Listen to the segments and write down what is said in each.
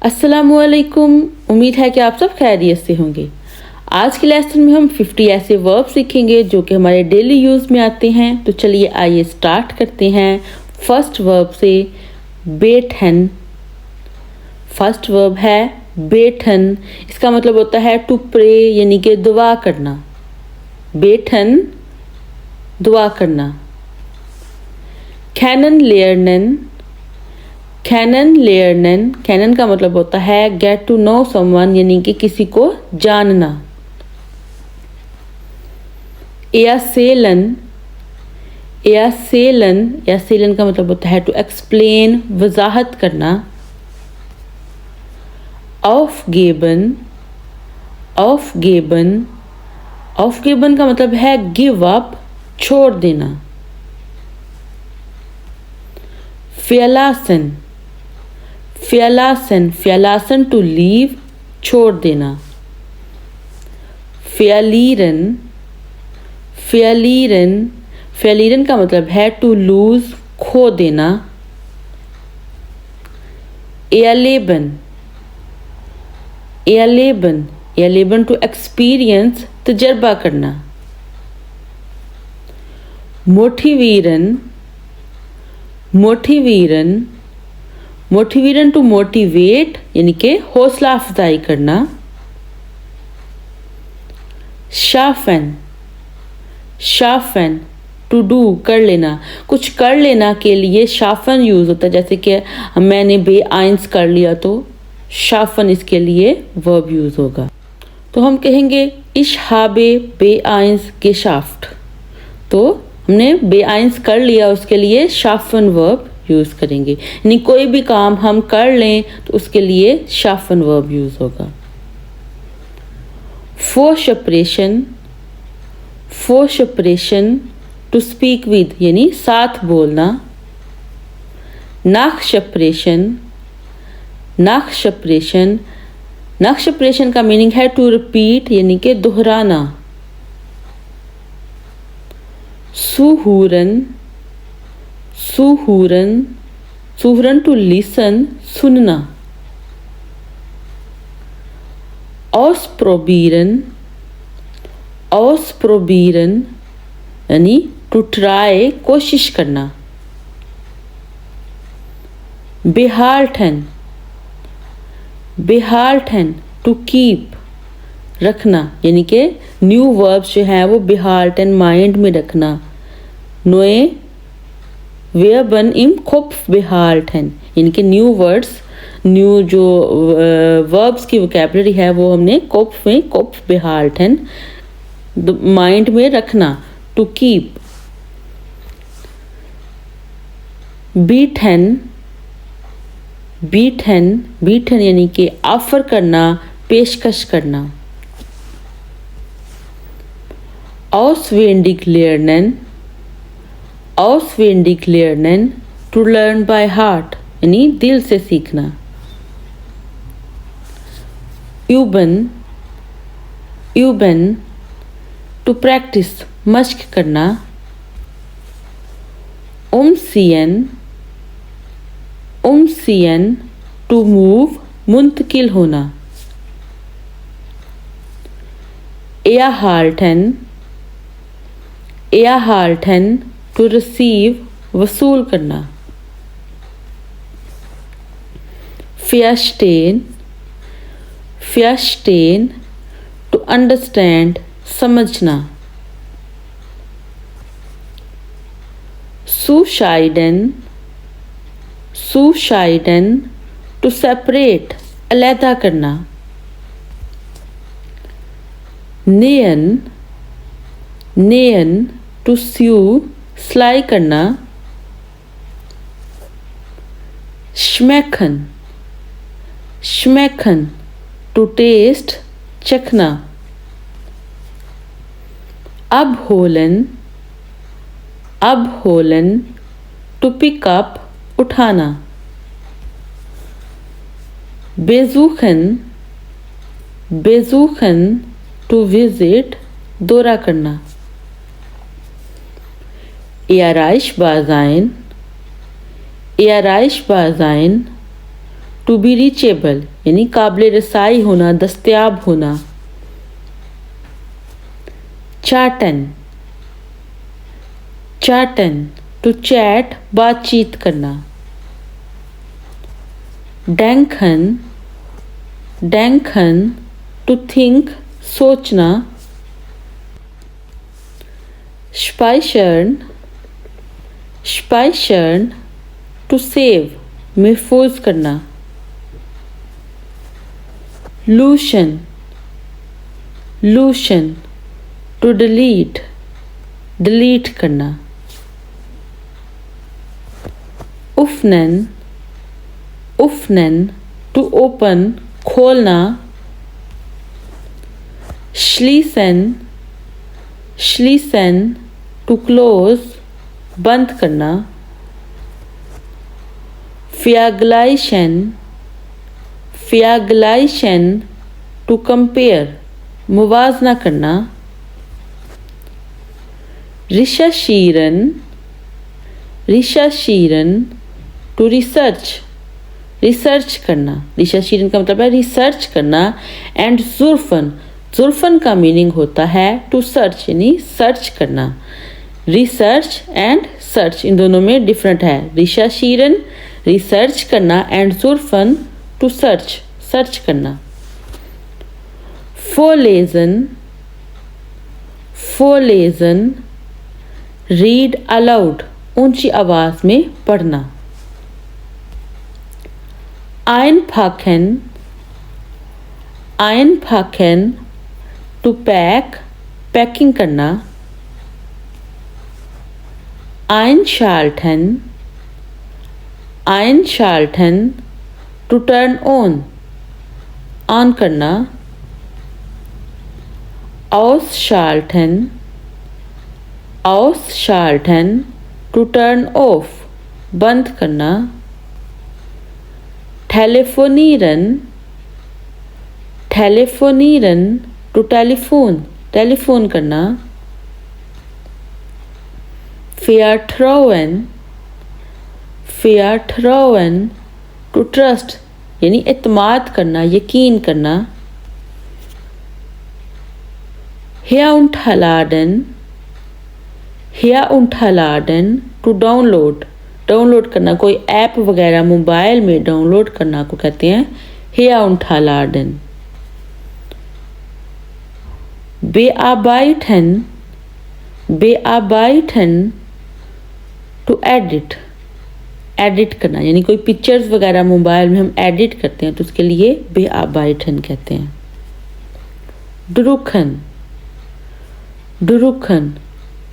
अस्सलामुअलैकुम। उम्मीद है कि आप सब खैरियत से होंगे। आज के लेसन में हम 50 ऐसे वर्ब सीखेंगे जो कि हमारे डेली यूज़ में आते हैं। तो चलिए आइए स्टार्ट करते हैं फर्स्ट वर्ब से। बेटन। फर्स्ट वर्ब है बेटन। इसका मतलब होता है टू प्रे, यानी कि दुआ करना। बेटन दुआ करना। कैनन लेयरनन। कैनन लेयरनन। कैनन का मतलब होता है गेट टू नो समवन, यानी कि किसी को जानना। एयासेलन। एयासेलन। एयासेलन का मतलब होता है टू एक्सप्लेन, वजाहत करना। ऑफगेबन। ऑफगेबन। ऑफगेबन का मतलब है गिव अप, छोड़ देना। फ़ियलासन। फ़ियलासन। फ़ियलासन टू लीव, छोड़ देना। फ़ियलीरन। फ़ियलीरन। फ़ियलीरन का मतलब है टू लूज़, खो देना। एयलेबन। एयलेबन। एयलेबन टू एक्सपीरियंस, तजर्बा करना। मोटिवीरन। मोटिवीरन। मोटिवीरन टू मोटिवेट, यानी कि हौसला अफजाई करना। शाफन। शाफन टू डू, कर लेना। कुछ कर लेना के लिए शाफन यूज़ होता है, जैसे कि मैंने बे आइंस कर लिया तो शाफन इसके लिए वर्ब यूज़ होगा। तो हम कहेंगे इश हाबे बे आइंस गेशाफ्ट। तो हमने बे आइंस कर लिया, उसके लिए शाफन वर्ब यूज़ करेंगे। यानी कोई भी काम हम कर लें तो उसके लिए शाफन वर्ब यूज़ होगा। फोशप्रेशन। फोशप्रेशन टू स्पीक विद, यानी साथ बोलना। नाखशप्रेशन। नाखशप्रेशन। नाखशप्रेशन का मीनिंग है टू रिपीट, यानी कि दोहराना। सुहूरन। सुहूरन। सुहूरन टू लिसन, सुनना। ऑस्प्रोबीरन। ऑस्प्रोबीरन यानी टू ट्राई, कोशिश करना। बेहाल्टन। बेहाल्टन टू कीप, रखना। यानी कि न्यू वर्ब्स जो हैं वो बेहाल्टन माइंड में रखना। नोए वेयरबन इम खोप्फ बेहाल्टन, यानी कि न्यू वर्ड्स, न्यू जो वर्ब्स की वोकैबुलरी है वो हमने कोप्फ में, कोप्फ बेहाल्टन माइंड में रखना। To keep. बीटन। बीटन। बीटन यानी कि ऑफर करना, पेशकश करना। auswendig lernen। auswendig lernen to learn by heart, यानी दिल से सीखना। üben। üben टू प्रैक्टिस, मश्क करना। umziehen। umziehen टू मूव, मुंतकिल होना। erhalten। erhalten टू रिसीव, वसूल करना। verstehen। verstehen टू अंडरस्टैंड, समझना। suscheiden। suscheiden टू सेपरेट, अलहदा करना। nähen। nähen टू स्यू, सिलाई करना। schmecken। schmecken टू टेस्ट, चखना। abholen। abholen to pick up, उठाना। besuchen। besuchen टू विजिट, दौरा करना। erreichbar sein। erreichbar sein to be reachable यानी काबिल रसाई होना, दस्तयाब होना। चाटन, चाटन टू चैट बातचीत करना। डेंखन, डेंखन टू थिंक सोचना। स्पाइशर्न, स्पाइशर्न टू सेव महफूज करना। लूशन, लूशन टू डिलीट डिलीट करना। उफनन, उफनन टू ओपन खोलना। श्लीसन, श्लीसन टू क्लोज बंद करना। फ्याग्लाइशन, फ्याग्लाइशन टू कंपेयर मुवाजना करना। रिशशीरन, रिशशीरन टू रिसर्च रिसर्च करना। रिशशीरन का मतलब है रिसर्च करना। एंड जुर्फन, जुर्फन का मीनिंग होता है टू सर्च यानी सर्च करना। रिसर्च एंड सर्च इन दोनों में डिफरेंट है। रिशशीरन रिसर्च करना एंड जुर्फन टू सर्च सर्च करना। फोलेजन, फोलेजन रीड अलाउड ऊंची आवाज में पढ़ना। einpacken, einpacken to pack packing करना। einschalten, einschalten to turn on on करना। ausschalten, ausschalten to turn off बंद करना। टेलीफोनिरन, टेलीफोनिरन टू टेलीफोन टेलीफोन करना। फियाट्रोवन, फियाट्रोवन टू ट्रस्ट यानी एतमाद करना, यकीन करना। herunterladen, herunterladen to download download करना। कोई ऐप वगैरह मोबाइल में डाउनलोड करना को कहते हैं herunterladen। bearbeiten, bearbeiten to edit edit करना यानी कोई पिक्चर्स वगैरह मोबाइल में हम एडिट करते हैं तो उसके लिए bearbeiten कहते हैं। drucken, drucken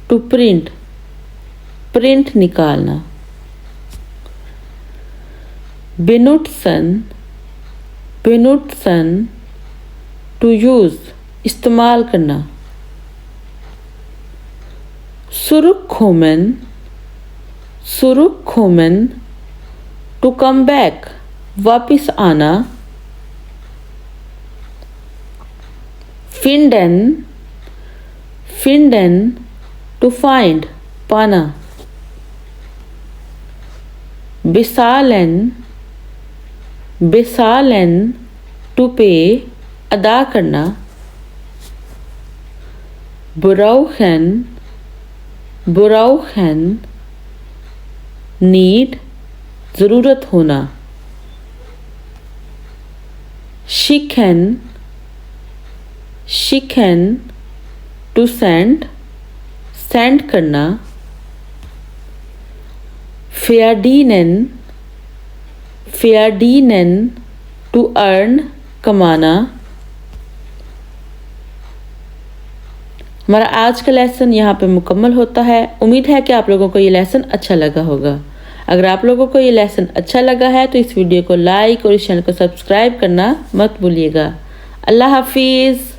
to print print निकालना। benutzen, benutzen टू यूज इस्तेमाल करना। zurückkommen, zurückkommen to come back वापिस आना। finden, finden टू फाइंड पाना। bezahlen, bezahlen टू पे अदा करना। brauchen, brauchen नीड ज़रूरत होना। schicken, schicken to send send करना। verdienen, verdienen टू अर्न कमाना। हमारा आज का लेसन यहाँ पे मुकम्मल होता है। उम्मीद है कि आप लोगों को ये लेसन अच्छा लगा होगा। अगर आप लोगों को ये लेसन अच्छा लगा है तो इस वीडियो को लाइक और इस चैनल को सब्सक्राइब करना मत भूलिएगा। अल्लाह हाफिज़।